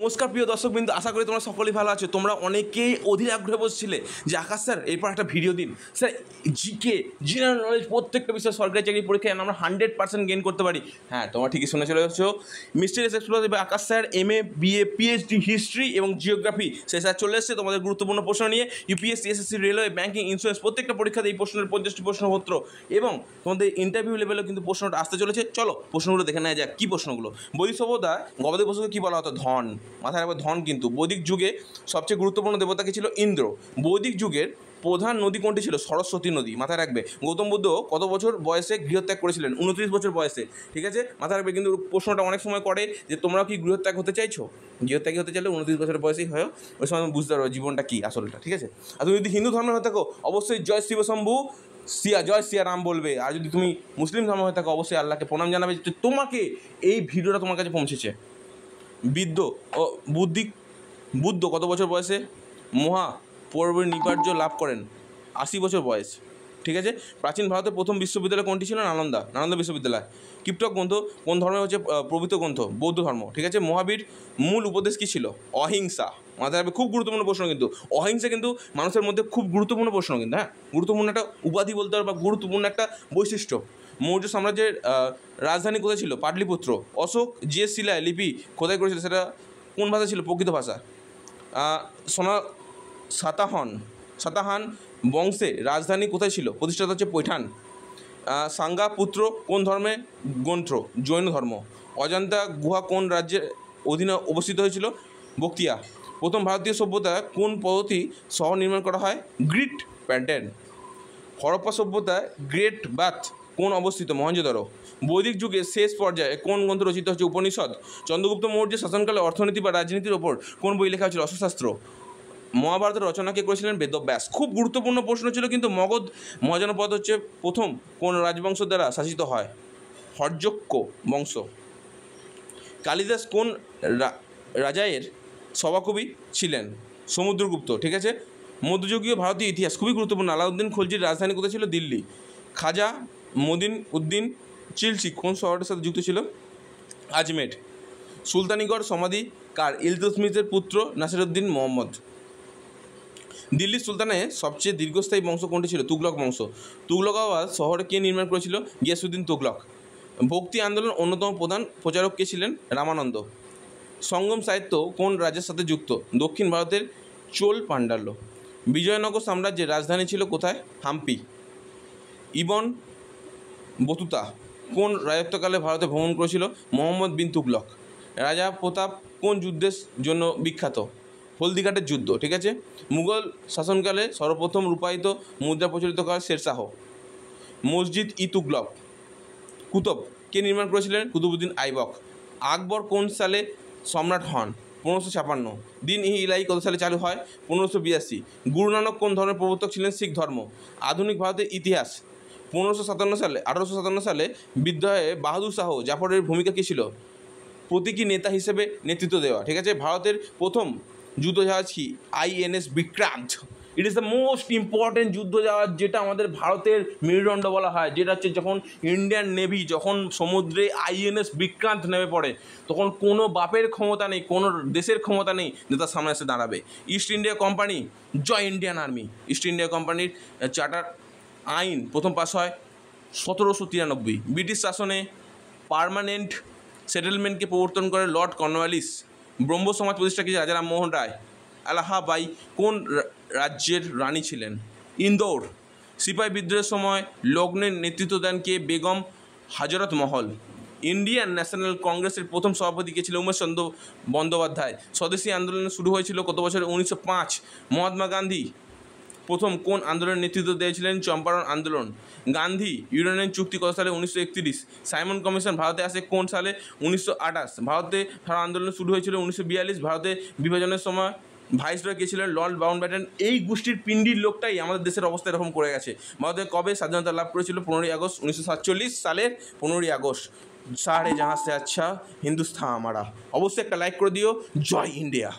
নমস্কার প্রিয় দর্শকবৃন্দ, আশা করি তোমরা সকলেই ভালো আছো। তোমরা অনেকেই অধীর আগ্রহে বসছিলে যে আকাশ স্যার এরপর একটা ভিডিও দিন, স্যার জিকে জেনারেল নলেজ প্রত্যেকটা বিষয়ে সরকারি চাকরি পরীক্ষায় আমরা 100% গেইন করতে পারি। হ্যাঁ, তোমরা ঠিকই শুনে চলে যাচ্ছ। মিস্টেরিয়াস এক্সপ্লোর দেবে Akash sir MA BA PhD history এবং জিওগ্রাফি। সে স্যার চলে এসেছে তোমাদের গুরুত্বপূর্ণ প্রশ্ন নিয়ে। UPSC SSC railway banking insurance প্রত্যেকটা পরীক্ষাতে এই প্রশ্নের 50টি প্রশ্নপত্র এবং তোমাদের ইন্টারভিউ লেভেলেও কিন্তু প্রশ্নটা আসতে চলেছে। চলো প্রশ্নগুলো দেখে নেওয়া যাক। কী প্রশ্নগুলো? বৈদিক সভ্যতা গবাদি পশুকে কী বলা হতো? ধন। মাথায় রাখবে ধন। কিন্তু বৈদিক যুগে সবচেয়ে গুরুত্বপূর্ণ দেবতা কি ছিল? ইন্দ্র। বৈদিক যুগের প্রধান নদী কোনটি ছিল? সরস্বতী নদী। মাথায় রাখবে। গৌতম বুদ্ধ কত বছর বয়সে গৃহত্যাগ করেছিলেন? 29 বছর বয়সে। ঠিক আছে, মাথায় রাখবে। কিন্তু প্রশ্নটা অনেক সময় করে যে তোমরা কি গৃহত্যাগ হতে চাইছো? গৃহত্যাগী হতে চাইলে 29 বছর বয়সেই হয়, ওই সময় বুঝতে পারবে জীবনটা কী আসলটা। ঠিক আছে, আর তুমি যদি হিন্দু ধর্মের হয়ে থাকো অবশ্যই জয় শিবশম্ভু জয় সিয়া রাম বলবে। আর যদি তুমি মুসলিম ধর্ম হয়ে থাকো অবশ্যই আল্লাহকে প্রণাম জানাবে যে তোমাকে এই ভিডিওটা তোমার কাছে পৌঁছেছে। বুদ্ধ কত বছর বয়সে মহা পরিনির্বাণ লাভ করেন? 80 বছর বয়স। ঠিক আছে, প্রাচীন ভারতের প্রথম বিশ্ববিদ্যালয় কোনটি ছিল? নালন্দা বিশ্ববিদ্যালয়। কিপটক গ্রন্থ কোন ধর্মের হচ্ছে প্রভৃত গ্রন্থ? বৌদ্ধ ধর্ম। ঠিক আছে, মহাবীর মূল উপদেশ কী ছিল? অহিংসা। মাথায় রাখবে, খুব গুরুত্বপূর্ণ প্রশ্ন কিন্তু। অহিংসা কিন্তু মানুষের মধ্যে খুব গুরুত্বপূর্ণ প্রশ্ন কিন্তু। হ্যাঁ, গুরুত্বপূর্ণ একটা উপাধি বলতে পারো বা গুরুত্বপূর্ণ একটা বৈশিষ্ট্য। মৌর্য সাম্রাজ্যের রাজধানী কোথায় ছিল? পাটলিপুত্র। অশোক যে শিলায় লিপি খোদাই করেছিল সেটা কোন ভাষা ছিল? প্রকৃত ভাষা। সাতাহান বংশে রাজধানী কোথায় ছিল? প্রতিষ্ঠাতা হচ্ছে পৈঠান। সাঙ্গা পুত্র কোন ধর্মে গ্রন্থ? জৈন ধর্ম। অজন্তা গুহা কোন রাজ্যের অধীনে অবস্থিত হয়েছিল? বক্তিয়া। প্রথম ভারতীয় সভ্যতা কোন পদ্ধতি সহ নির্মাণ করা হয়? Grit pattern. হরপ্পা সভ্যতায় গ্রেট বাথ কোন অবস্থিত? মহেঞ্জোদারো। বৈদিক যুগের শেষ পর্যায়ে কোন গ্রন্থ রচিত হচ্ছে? উপনিষদ। চন্দ্রগুপ্ত মৌর্য শাসনকালে অর্থনীতি বা রাজনীতির ওপর কোন বই লেখা হয়েছিল? অর্থশাস্ত্র। মহাভারতের রচনা কে করেছিলেন? বেদব্যাস। খুব গুরুত্বপূর্ণ প্রশ্ন ছিল কিন্তু। মগধ মহাজনপদ হচ্ছে প্রথম কোন রাজবংশ দ্বারা শাসিত হয়? হর্যক্য বংশ। কালিদাস কোন রাজায়ের সভাকবি ছিলেন? সমুদ্রগুপ্ত। ঠিক আছে, মধ্যযুগীয় ভারতীয় ইতিহাস খুবই গুরুত্বপূর্ণ। আলাউদ্দিন খলজির রাজধানী কোথায় ছিল? দিল্লি। খাজা মঈনুদ্দিন উদ্দিন চিলচি কোন শহরের সাথে যুক্ত ছিল? আজমের। সুলতানিগড় সমাধি কার? ইলতুৎমিশের পুত্র নাসিরউদ্দিন মোহাম্মদ। দিল্লির সুলতানের সবচেয়ে দীর্ঘস্থায়ী বংশ কোনটি ছিল? তুগলক বংশ। তুগলকাবাদ শহরে কে নির্মাণ করেছিল? গিয়াসউদ্দিন তুগলক। ভক্তি আন্দোলন অন্যতম প্রধান প্রচারক কে ছিলেন? রামানন্দ। সঙ্গম সাহিত্য কোন রাজ্যের সাথে যুক্ত? দক্ষিণ ভারতের চোল পাণ্ড্যাল্য। বিজয়নগর সাম্রাজ্যের রাজধানী ছিল কোথায়? হাম্পি। ইবন বতুতা কোন রাজত্বকালে ভারতে ভ্রমণ করেছিল? মোহাম্মদ বিন তুগলক। রাজা প্রতাপ কোন যুদ্ধের জন্য বিখ্যাত? হলদিঘাটের যুদ্ধ। ঠিক আছে, মুঘল শাসনকালে সর্বপ্রথম রূপায়িত মুদ্রা প্রচলিত করে শেরশাহ। মসজিদ ই তুগলক কুতুব কে নির্মাণ করেছিলেন? কুতুবউদ্দিন আইবক। আকবর কোন সালে সম্রাট হন? 1556। দিন ই ইলাহি কত সালে চালু হয়? 1582। গুরু নানক কোন ধর্মের প্রবর্তক ছিলেন? শিখ ধর্ম। আধুনিক ভারতের ইতিহাস 1857 সালে বিদ্রোহে বাহাদুর শাহ জাফরের ভূমিকা কী ছিল? প্রতীকী নেতা হিসেবে নেতৃত্ব দেওয়া। ঠিক আছে, ভারতের প্রথম যুদ্ধজাহাজ কি? INS Vikrant. It is the most important যুদ্ধজাহাজ, যেটা আমাদের ভারতের মেরুদণ্ড বলা হয়, যেটা হচ্ছে যখন ইন্ডিয়ান নেভি যখন সমুদ্রে INS বিক্রান্ত নেমে পড়ে তখন কোনো বাপের ক্ষমতা নেই, কোনো দেশের ক্ষমতা নেই যে তার সামনে এসে দাঁড়াবে। ইস্ট ইন্ডিয়া কোম্পানি, জয় ইন্ডিয়ান আর্মি। ইস্ট ইন্ডিয়া কোম্পানির চার্টার আইন প্রথম পাস হয় 1793। ব্রিটিশ শাসনে পার্মানেন্ট সেটেলমেন্টকে প্রবর্তন করে লর্ড কর্নওয়ালিস। ব্রহ্ম সমাজ প্রতিষ্ঠা করেছে রাজা রামমোহন রায়। এলাহাবাই কোন রাজ্যের রানী ছিলেন? ইন্দোর। সিপাহি বিদ্রোহের সময় লগ্নের নেতৃত্ব দেন কে? বেগম হাজরত মহল। ইন্ডিয়ান ন্যাশনাল কংগ্রেসের প্রথম সভাপতি কে ছিল? উমেশ চন্দ্র বন্দ্যোপাধ্যায়। স্বদেশী আন্দোলন শুরু হয়েছিল কত বছরে? 1905। মহাত্মা গান্ধী প্রথম কোন আন্দোলনের নেতৃত্ব দিয়েছিলেন? চম্পারণ আন্দোলন। গান্ধী ইউরেনিয়াম চুক্তি কত সালে? 1931। সাইমন কমিশন ভারতে আসে কোন সালে? 1928। ভারতে ভারত আন্দোলন শুরু হয়েছিল 1942। ভারতে বিভাজনের সময় ভাইসরয় কে ছিলেন? Lord Mountbatten. এই গোষ্ঠীর পিণ্ডির লোকটাই আমাদের দেশের অবস্থা এরকম করে গেছে। ভারতে কবে স্বাধীনতা লাভ করেছিল? 15ই আগস্ট 1947 সালের 15ই আগস্ট। সারে জাহাঁ সে আচ্ছা হিন্দুস্তান আমারা। অবশ্যই একটা লাইক করে দিও। জয় ইন্ডিয়া।